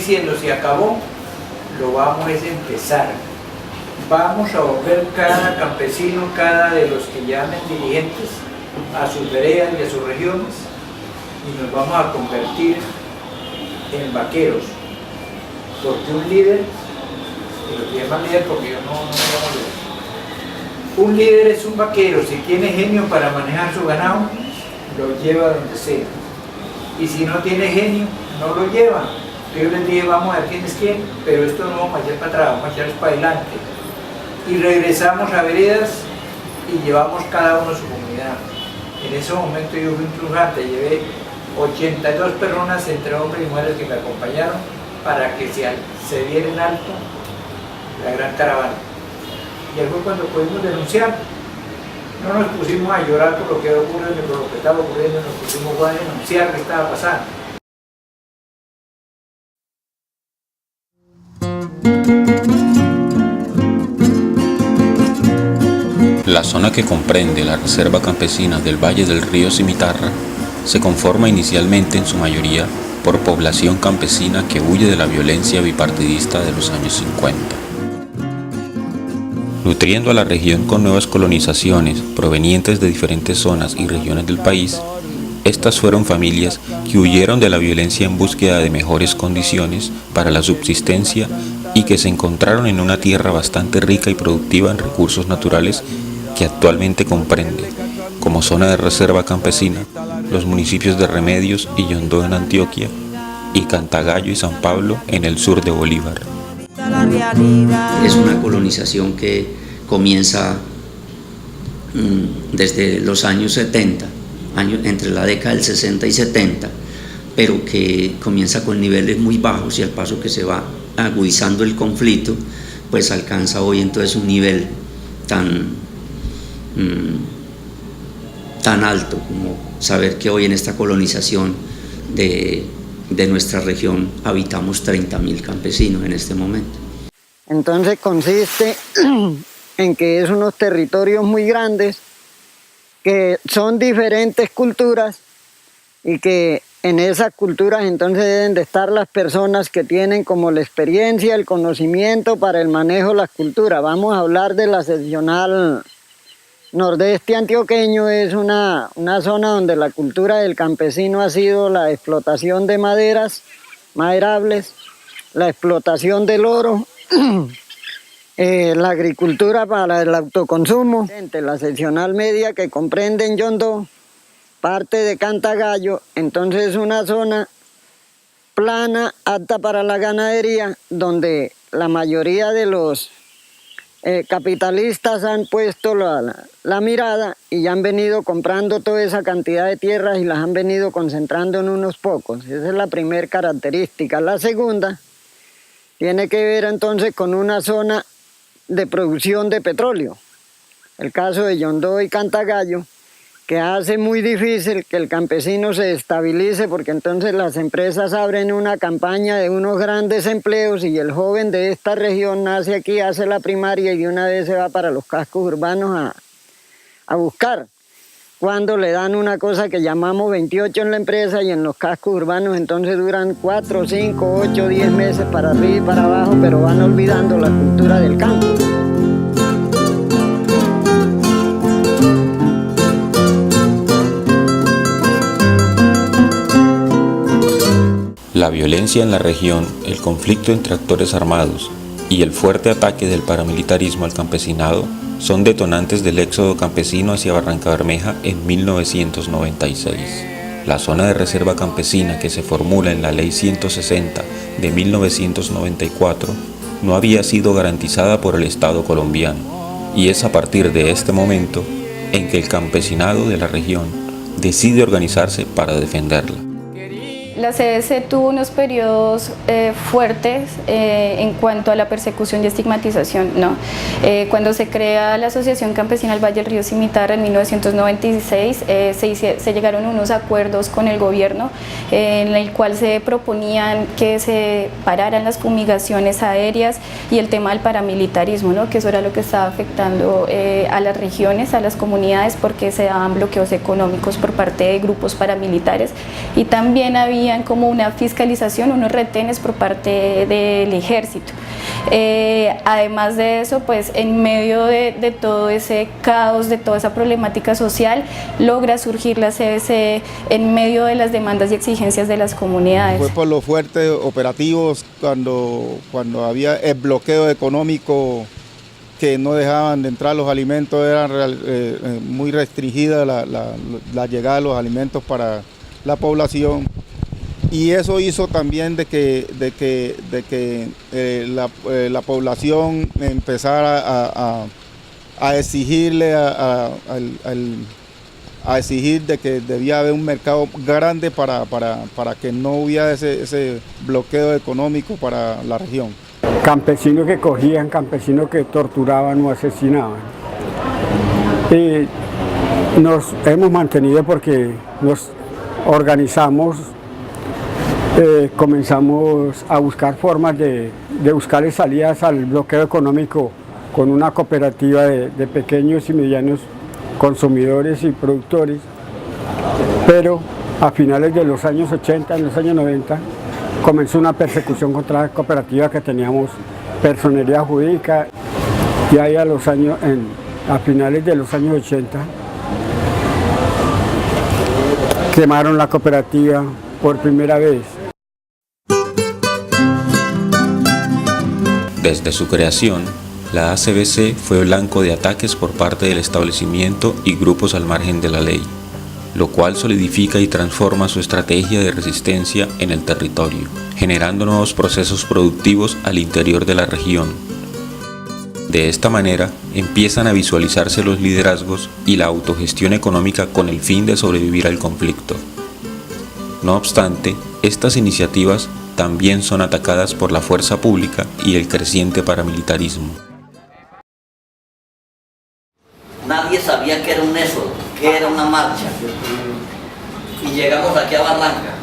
diciendo, se acabó, lo vamos a empezar. Vamos a volver cada campesino, cada de los que llamen dirigentes, a sus veredas y a sus regiones, y nos vamos a convertir en vaqueros, porque un líder, y lo que llaman líder porque yo no llamo líder, un líder es un vaquero, si tiene genio para manejar su ganado, lo lleva donde sea, y si no tiene genio, no lo lleva. Yo les dije, vamos a ver quién es quién, pero esto no vamos a echar para atrás, vamos a echar para adelante. Y regresamos a veredas y llevamos cada uno a su comunidad. En ese momento yo fui un triunfante, llevé 82 personas entre hombres y mujeres que me acompañaron para que se diera en alto la gran caravana. Y ahí fue cuando pudimos denunciar. No nos pusimos a llorar por lo que ocurrió ni por lo que estaba ocurriendo, nos pusimos a denunciar qué estaba pasando. La zona que comprende la Reserva Campesina del Valle del Río Cimitarra se conforma inicialmente en su mayoría por población campesina que huye de la violencia bipartidista de los años 50. Nutriendo a la región con nuevas colonizaciones provenientes de diferentes zonas y regiones del país, estas fueron familias que huyeron de la violencia en búsqueda de mejores condiciones para la subsistencia y que se encontraron en una tierra bastante rica y productiva en recursos naturales que actualmente comprende, como zona de reserva campesina, los municipios de Remedios y Yondó en Antioquia y Cantagallo y San Pablo en el sur de Bolívar. Es una colonización que comienza desde los años 70, entre la década del 60 y 70, pero que comienza con niveles muy bajos y al paso que se va agudizando el conflicto, pues alcanza hoy entonces un nivel tan alto como saber que hoy en esta colonización de nuestra región habitamos 30.000 campesinos en este momento. Entonces consiste en que es unos territorios muy grandes que son diferentes culturas y que en esas culturas entonces deben de estar las personas que tienen como la experiencia, el conocimiento para el manejo de las culturas. Vamos a hablar de la seccional nordeste antioqueño, es una zona donde la cultura del campesino ha sido la explotación de maderas, maderables, la explotación del oro, la agricultura para el autoconsumo, la seccional media que comprende en Yondó, parte de Cantagallo, entonces es una zona plana, apta para la ganadería, donde la mayoría de los capitalistas han puesto la mirada y ya han venido comprando toda esa cantidad de tierras y las han venido concentrando en unos pocos. Esa es la primera característica. La segunda tiene que ver entonces con una zona de producción de petróleo. El caso de Yondó y Cantagallo, que hace muy difícil que el campesino se estabilice, porque entonces las empresas abren una campaña de unos grandes empleos y el joven de esta región nace aquí, hace la primaria y de una vez se va para los cascos urbanos a buscar. Cuando le dan una cosa que llamamos 28 en la empresa y en los cascos urbanos entonces duran 4, 5, 8, 10 meses para arriba y para abajo, pero van olvidando la cultura del campo. La violencia en la región, el conflicto entre actores armados y el fuerte ataque del paramilitarismo al campesinado son detonantes del éxodo campesino hacia Barranca Bermeja en 1996. La zona de reserva campesina que se formula en la Ley 160 de 1994 no había sido garantizada por el Estado colombiano, y es a partir de este momento en que el campesinado de la región decide organizarse para defenderla. La CDC tuvo unos periodos fuertes en cuanto a la persecución y estigmatización. Cuando se crea la Asociación Campesina del Valle del Río Cimitarra en 1996, se llegaron a unos acuerdos con el gobierno en el cual se proponían que se pararan las fumigaciones aéreas y el tema del paramilitarismo, que eso era lo que estaba afectando a las regiones, a las comunidades, porque se daban bloqueos económicos por parte de grupos paramilitares, y también había tenían como una fiscalización, unos retenes por parte del ejército. Además de eso, pues en medio de todo ese caos, de toda esa problemática social, logra surgir la CBC en medio de las demandas y exigencias de las comunidades. Fue por los fuertes operativos cuando había el bloqueo económico, que no dejaban de entrar los alimentos, era muy restringida la llegada de los alimentos para la población. Y eso hizo también de que la población empezara a exigirle, a exigir de que debía haber un mercado grande para que no hubiera ese bloqueo económico para la región. Campesinos que cogían, campesinos que torturaban o asesinaban. Y nos hemos mantenido porque nos organizamos. Comenzamos a buscar formas de buscar salidas al bloqueo económico con una cooperativa de pequeños y medianos consumidores y productores, pero a finales de los años 80, en los años 90, comenzó una persecución contra la cooperativa que teníamos personería jurídica, y ahí a finales de los años 80 quemaron la cooperativa por primera vez. Desde su creación, la ACBC fue blanco de ataques por parte del establecimiento y grupos al margen de la ley, lo cual solidifica y transforma su estrategia de resistencia en el territorio, generando nuevos procesos productivos al interior de la región. De esta manera, empiezan a visualizarse los liderazgos y la autogestión económica con el fin de sobrevivir al conflicto. No obstante, estas iniciativas también son atacadas por la fuerza pública y el creciente paramilitarismo. Nadie sabía qué era un éxodo, qué era una marcha. Y llegamos aquí a Barranca,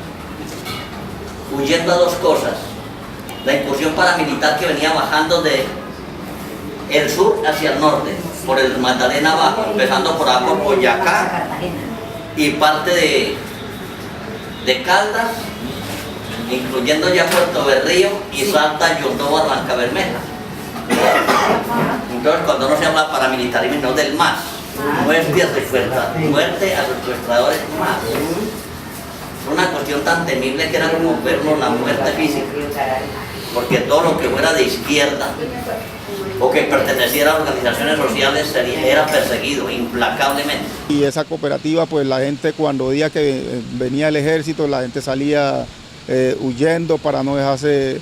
huyendo a dos cosas: la incursión paramilitar que venía bajando de el sur hacia el norte, por el Magdalena abajo, empezando por abajo, Boyacá y parte de Caldas, incluyendo ya Puerto Berrío y Salta, Yondó, Barranca Bermeja. Entonces, cuando no se habla paramilitarismo, no del MAS, muerte a secuestradores MAS. Es una cuestión tan temible que era como vernos la muerte física, porque todo lo que fuera de izquierda o que perteneciera a organizaciones sociales era perseguido implacablemente. Y esa cooperativa, pues la gente, cuando veía que venía el ejército, la gente salía huyendo para no dejarse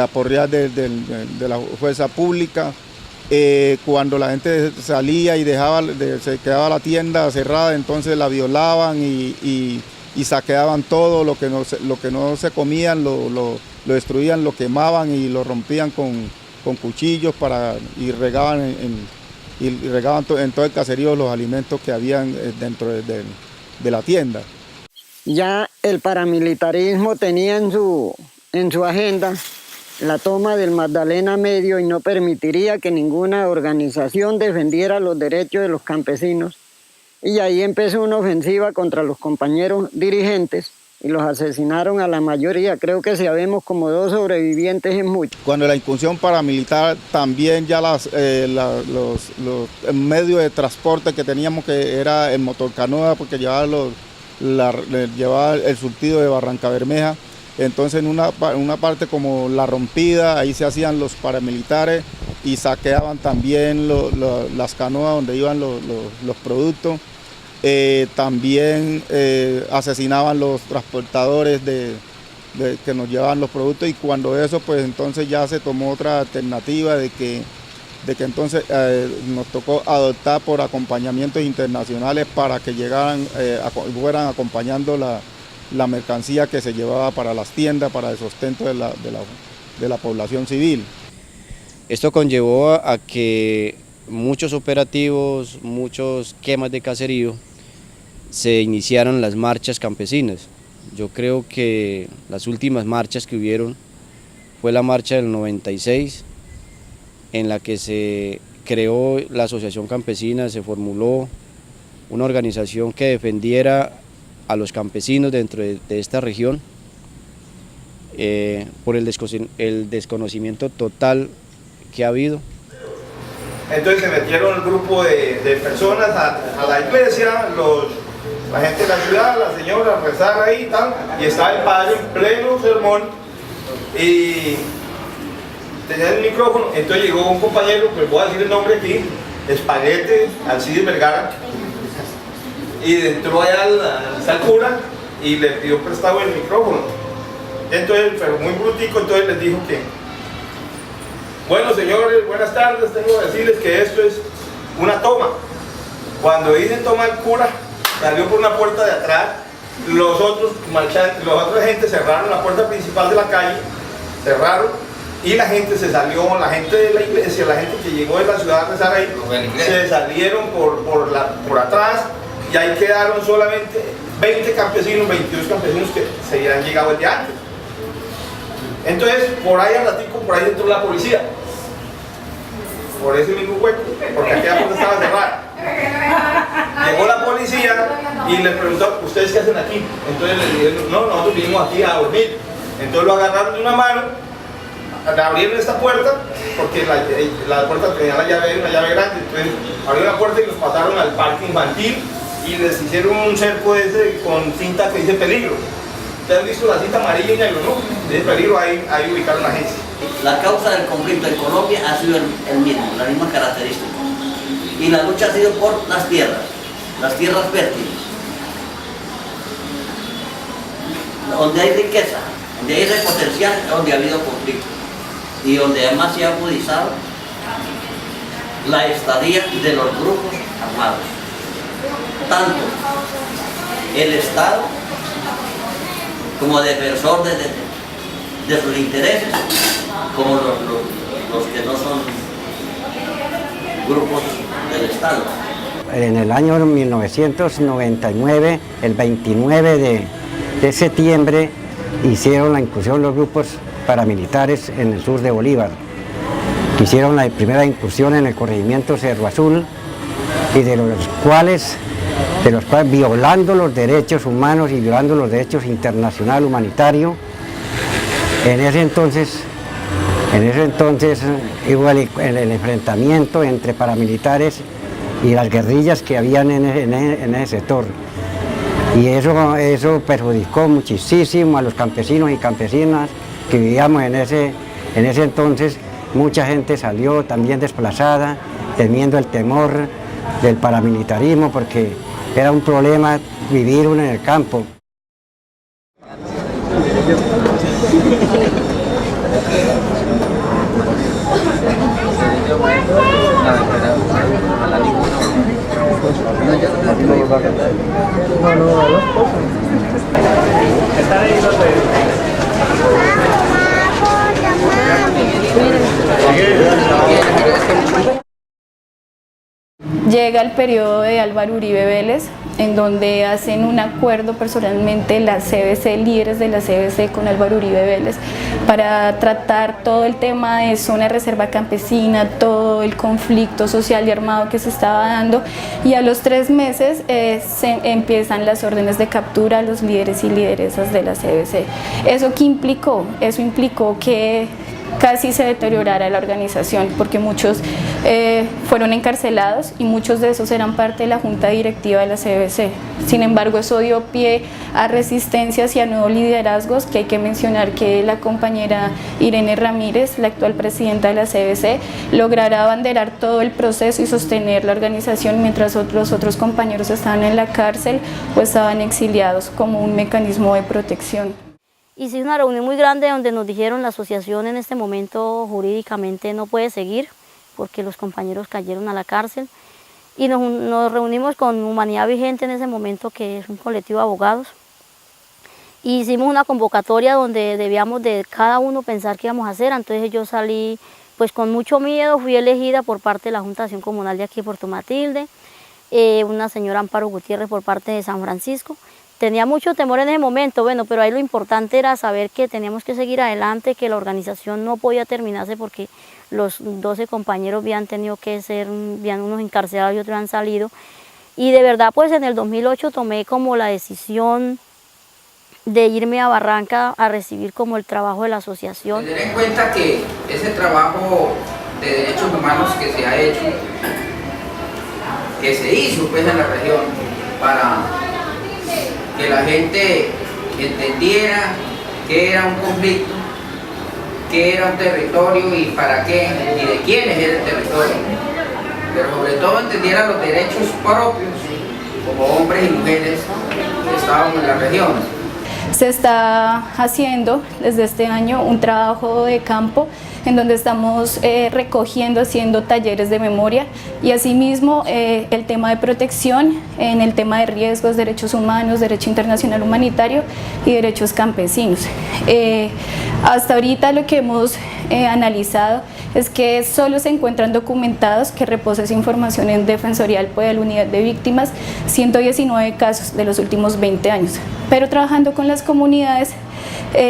aporrear de la fuerza pública. Cuando la gente salía y se quedaba la tienda cerrada, entonces la violaban y saqueaban todo, lo que no se comían, lo destruían, lo quemaban y lo rompían con cuchillos y regaban en todo el caserío los alimentos que habían dentro de la tienda. Ya el paramilitarismo tenía en su agenda la toma del Magdalena Medio y no permitiría que ninguna organización defendiera los derechos de los campesinos. Y ahí empezó una ofensiva contra los compañeros dirigentes y los asesinaron a la mayoría. Creo que si habemos como 2 sobrevivientes es mucho. Cuando la incursión paramilitar, también ya los medios de transporte que teníamos, que era el motorcanoa, porque llevaba el surtido de Barranca Bermeja. Entonces en una parte como La Rompida, ahí se hacían los paramilitares y saqueaban también las canoas donde iban los productos. También asesinaban los transportadores que nos llevaban los productos, y cuando eso, pues entonces ya se tomó otra alternativa de que entonces nos tocó adoptar por acompañamientos internacionales para que fueran acompañando la mercancía que se llevaba para las tiendas, para el sustento de la población civil. Esto conllevó a que muchos operativos, muchos quemas de caserío, se iniciaron las marchas campesinas. Yo creo que las últimas marchas que hubieron fue la marcha del 96, en la que se creó la Asociación Campesina, se formuló una organización que defendiera a los campesinos dentro de esta región, por el desconocimiento total que ha habido. Entonces se metieron un grupo de personas a la iglesia, la gente de la ciudad, la señora, a rezar ahí y tal, y estaba el padre en pleno sermón y tenía el micrófono. Entonces llegó un compañero, pues voy a decir el nombre aquí, Espaguete Alcides Vergara, y entró allá al cura y le pidió prestado el micrófono. Entonces, pero muy brutico, entonces les dijo que: bueno, señores, buenas tardes, tengo que decirles que esto es una toma. Cuando dicen toma, el cura salió por una puerta de atrás, los otros agentes cerraron la puerta principal de la calle, cerraron, y la gente se salió, la gente de la iglesia, la gente que llegó de la ciudad a rezar ahí, se salieron por atrás, y ahí quedaron solamente 20 campesinos, 22 campesinos que se habían llegado desde antes. Entonces, por ahí al ratico, por ahí entró la policía, por ese mismo hueco, porque aquella puerta estaba cerrada. Llegó la policía y le preguntó: ¿ustedes qué hacen aquí? Entonces le dijeron: no, nosotros vinimos aquí a dormir. Entonces lo agarraron de una mano, le abrieron esta puerta, porque la puerta tenía una llave grande, entonces abrieron la puerta y los pasaron al parque infantil y les hicieron un cerco ese con cinta que dice peligro. ¿Ustedes han visto la cinta amarilla y negro, no? De peligro, ahí ubicaron la agencia. La causa del conflicto en Colombia ha sido el mismo, la misma característica. Y la lucha ha sido por las tierras fértiles. Donde hay riqueza, donde hay ese potencial, donde ha habido conflicto. Y donde además se ha agudizado la estadía de los grupos armados. Tanto el Estado como defensor de sus intereses, como los que no son grupos del Estado. En el año 1999, el 29 de septiembre, hicieron la incursión los grupos paramilitares en el sur de Bolívar. Hicieron la primera incursión en el corregimiento Cerro Azul, y de los cuales violando los derechos humanos y violando los derechos internacional humanitario, en ese entonces hubo el enfrentamiento entre paramilitares y las guerrillas que habían en ese sector. Y eso perjudicó muchísimo a los campesinos y campesinas que vivíamos en ese entonces. Mucha gente salió también desplazada, temiendo el temor del paramilitarismo, porque era un problema vivir uno en el campo. Llega el periodo de Álvaro Uribe Vélez, en donde hacen un acuerdo personalmente la CBC, líderes de la CBC con Álvaro Uribe Vélez, para tratar todo el tema de zona de reserva campesina, todo el conflicto social y armado que se estaba dando, y a los 3 meses se empiezan las órdenes de captura a los líderes y lideresas de la CBC. ¿Eso qué implicó? Eso implicó que casi se deteriorara la organización, porque muchos fueron encarcelados y muchos de esos eran parte de la junta directiva de la CBC. Sin embargo, eso dio pie a resistencias y a nuevos liderazgos, que hay que mencionar que la compañera Irene Ramírez, la actual presidenta de la CBC, logrará abanderar todo el proceso y sostener la organización, mientras los otros compañeros estaban en la cárcel o estaban exiliados como un mecanismo de protección. Hicimos una reunión muy grande donde nos dijeron: la asociación en este momento jurídicamente no puede seguir porque los compañeros cayeron a la cárcel, y nos reunimos con Humanidad Vigente en ese momento, que es un colectivo de abogados, y hicimos una convocatoria donde debíamos de cada uno pensar qué íbamos a hacer. Entonces yo salí pues con mucho miedo, fui elegida por parte de la Junta de Acción Comunal de aquí de Puerto Matilde, una señora Amparo Gutiérrez por parte de San Francisco. Tenía mucho temor en ese momento, bueno, pero ahí lo importante era saber que teníamos que seguir adelante, que la organización no podía terminarse porque los 12 compañeros habían tenido que ser, habían unos encarcelados y otros han salido. Y de verdad, pues en el 2008 tomé como la decisión de irme a Barranca a recibir como el trabajo de la asociación. Tener en cuenta que ese trabajo de derechos humanos que se ha hecho, que se hizo pues en la región, para que la gente entendiera qué era un conflicto, qué era un territorio y para qué y de quiénes era el territorio, pero sobre todo entendiera los derechos propios como hombres y mujeres que estábamos en la región. Se está haciendo desde este año un trabajo de campo en donde estamos recogiendo, haciendo talleres de memoria y asimismo el tema de protección en el tema de riesgos, derechos humanos, derecho internacional humanitario y derechos campesinos. Hasta ahorita lo que hemos analizado es que solo se encuentran documentados, que reposa esa información en Defensoría del Pueblo, Unidad de Víctimas, 119 casos de los últimos 20 años. Pero trabajando con las comunidades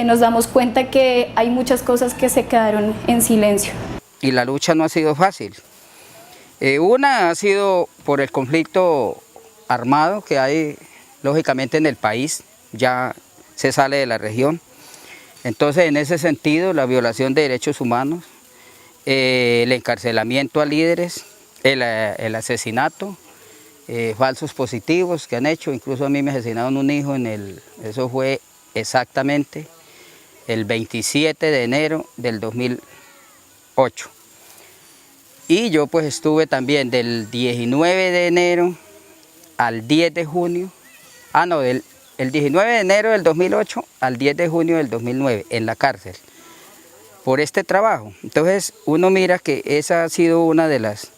nos damos cuenta que hay muchas cosas que se quedaron en silencio. Y la lucha no ha sido fácil. Una ha sido por el conflicto armado que hay lógicamente en el país, ya se sale de la región. Entonces en ese sentido la violación de derechos humanos, el encarcelamiento a líderes, el asesinato, falsos positivos que han hecho, incluso a mí me asesinaron un hijo eso fue exactamente el 27 de enero del 2008. Y yo pues estuve también del 19 de enero al 10 de junio, el 19 de enero del 2008 al 10 de junio del 2009 en la cárcel por este trabajo. Entonces uno mira que esa ha sido una de las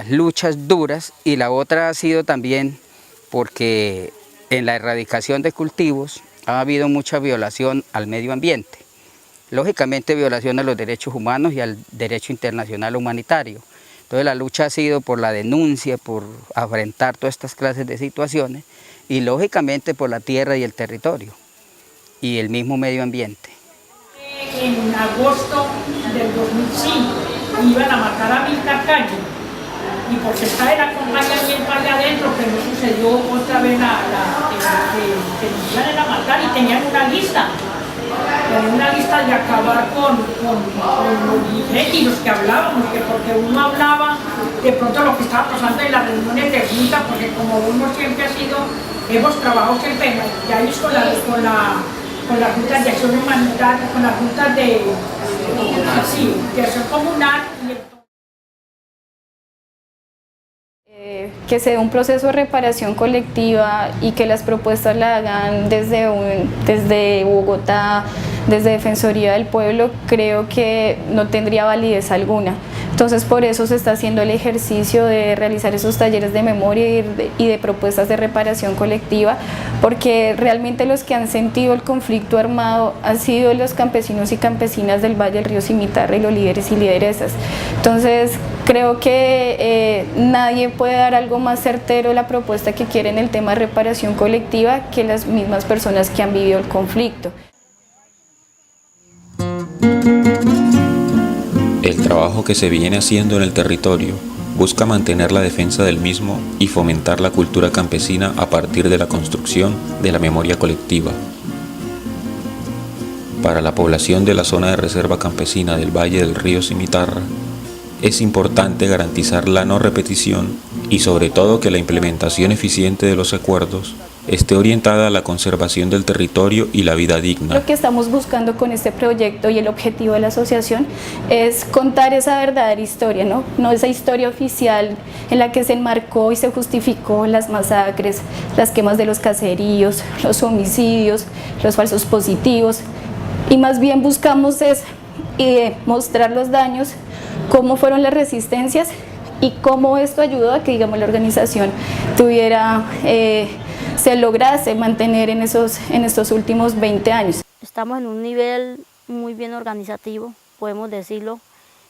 luchas duras y la otra ha sido también porque en la erradicación de cultivos ha habido mucha violación al medio ambiente, lógicamente violación a los derechos humanos y al derecho internacional humanitario. Entonces la lucha ha sido por la denuncia, por afrontar todas estas clases de situaciones y lógicamente por la tierra y el territorio y el mismo medio ambiente. En agosto del 2005 iban a matar a Milcar Calle y porque está el acompañamiento allá adentro que no sucedió otra vez que nos iban a matar y tenían una lista de acabar con los directivos que hablábamos, que porque uno hablaba de pronto lo que estaba pasando en las reuniones de junta, porque como uno siempre hemos trabajado siempre ya ellos con las juntas de acción humanitaria, con las juntas de acción comunal. Que se dé un proceso de reparación colectiva y que las propuestas la hagan desde Bogotá, desde Defensoría del Pueblo, creo que no tendría validez alguna. Entonces por eso se está haciendo el ejercicio de realizar esos talleres de memoria y de propuestas de reparación colectiva, porque realmente los que han sentido el conflicto armado han sido los campesinos y campesinas del Valle del Río Cimitarra y los líderes y lideresas. Entonces creo que nadie puede dar algo más certero la propuesta que quiere en el tema de reparación colectiva que las mismas personas que han vivido el conflicto. El trabajo que se viene haciendo en el territorio busca mantener la defensa del mismo y fomentar la cultura campesina a partir de la construcción de la memoria colectiva. Para la población de la zona de reserva campesina del Valle del Río Cimitarra, es importante garantizar la no repetición y sobre todo que la implementación eficiente de los acuerdos esté orientada a la conservación del territorio y la vida digna. Lo que estamos buscando con este proyecto y el objetivo de la asociación es contar esa verdadera historia, no esa historia oficial en la que se enmarcó y se justificó las masacres, las quemas de los caseríos, los homicidios, los falsos positivos, y más bien buscamos mostrar los daños, cómo fueron las resistencias y cómo esto ayudó a que, digamos, la organización se lograse mantener en estos últimos 20 años. Estamos en un nivel muy bien organizativo, podemos decirlo,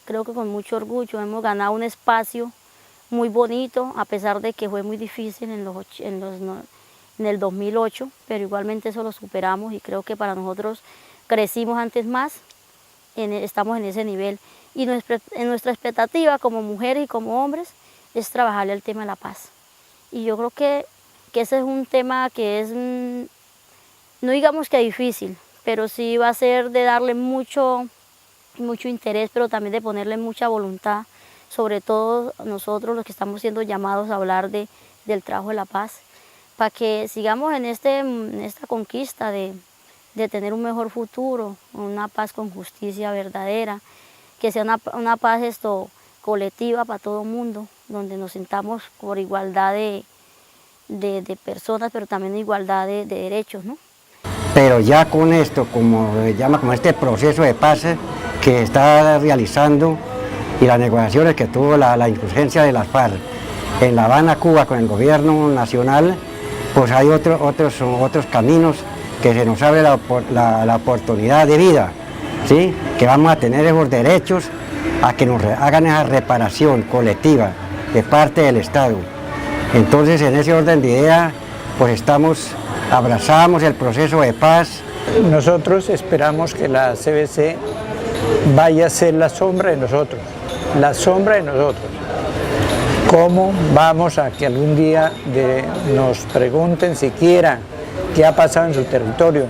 creo que con mucho orgullo hemos ganado un espacio muy bonito, a pesar de que fue muy difícil en el 2008, pero igualmente eso lo superamos y creo que para nosotros crecimos antes más, estamos en ese nivel. Y nuestra expectativa como mujeres y como hombres es trabajarle el tema de la paz. Y yo creo que ese es un tema que es no digamos que difícil, pero sí va a ser de darle mucho interés, pero también de ponerle mucha voluntad, sobre todo nosotros los que estamos siendo llamados a hablar del trabajo de la paz, para que sigamos en esta conquista de tener un mejor futuro, una paz con justicia verdadera, que sea una paz colectiva para todo el mundo, donde nos sintamos por igualdad de personas, pero también igualdad de derechos, ¿no? Pero ya con esto, como este proceso de paz que está realizando y las negociaciones que tuvo la insurgencia de las FARC en La Habana, Cuba, con el gobierno nacional, pues hay otros caminos que se nos abre la oportunidad de vida, ¿sí? Que vamos a tener esos derechos a que nos hagan esa reparación colectiva de parte del Estado. Entonces, en ese orden de ideas, pues abrazamos el proceso de paz. Nosotros esperamos que la CBC vaya a ser la sombra de nosotros, ¿Cómo vamos a que algún día nos pregunten siquiera qué ha pasado en su territorio?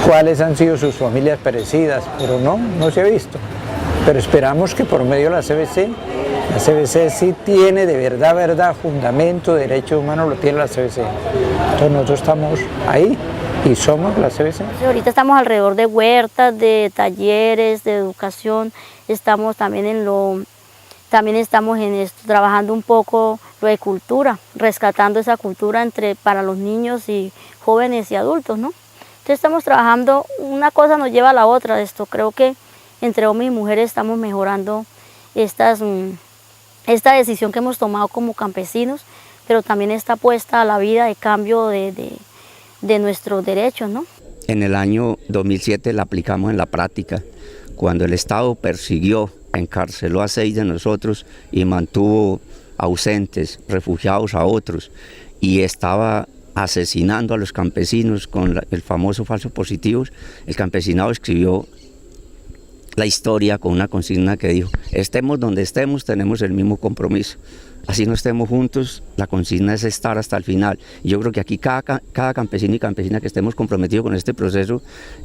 ¿Cuáles han sido sus familias perecidas? Pero no se ha visto. Pero esperamos que por medio de la CBC sí tiene de verdad fundamento, derechos humanos lo tiene la CBC. Entonces nosotros estamos ahí y somos la CBC. Ahorita estamos alrededor de huertas, de talleres, de educación, estamos también trabajando un poco lo de cultura, rescatando esa cultura para los niños y jóvenes y adultos, ¿no? Entonces estamos trabajando, una cosa nos lleva a la otra, creo que entre hombres y mujeres estamos mejorando esta decisión que hemos tomado como campesinos, pero también esta apuesta a la vida de cambio de nuestros derechos, ¿no? En el año 2007 la aplicamos en la práctica, cuando el Estado persiguió, encarceló a 6 de nosotros y mantuvo ausentes, refugiados a otros, y estaba asesinando a los campesinos con el famoso falso positivos. El campesinado escribió la historia con una consigna que dijo: estemos donde estemos, tenemos el mismo compromiso. Así no estemos juntos, la consigna es estar hasta el final. Y yo creo que aquí cada campesino y campesina que estemos comprometidos con este proceso,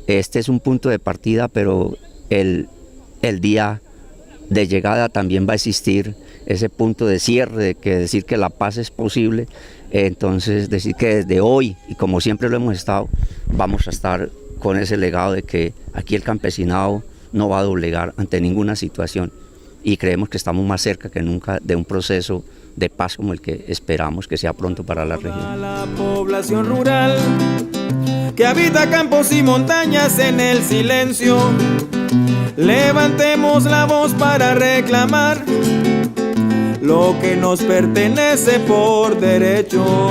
este es un punto de partida, pero el día de llegada también va a existir ese punto de cierre, de decir que la paz es posible. Entonces decir que desde hoy, y como siempre lo hemos estado, vamos a estar con ese legado de que aquí el campesinado no va a doblegar ante ninguna situación, y creemos que estamos más cerca que nunca de un proceso de paz como el que esperamos que sea pronto para la región. La población rural que habita campos y montañas en el silencio, levantemos la voz para reclamar lo que nos pertenece por derecho.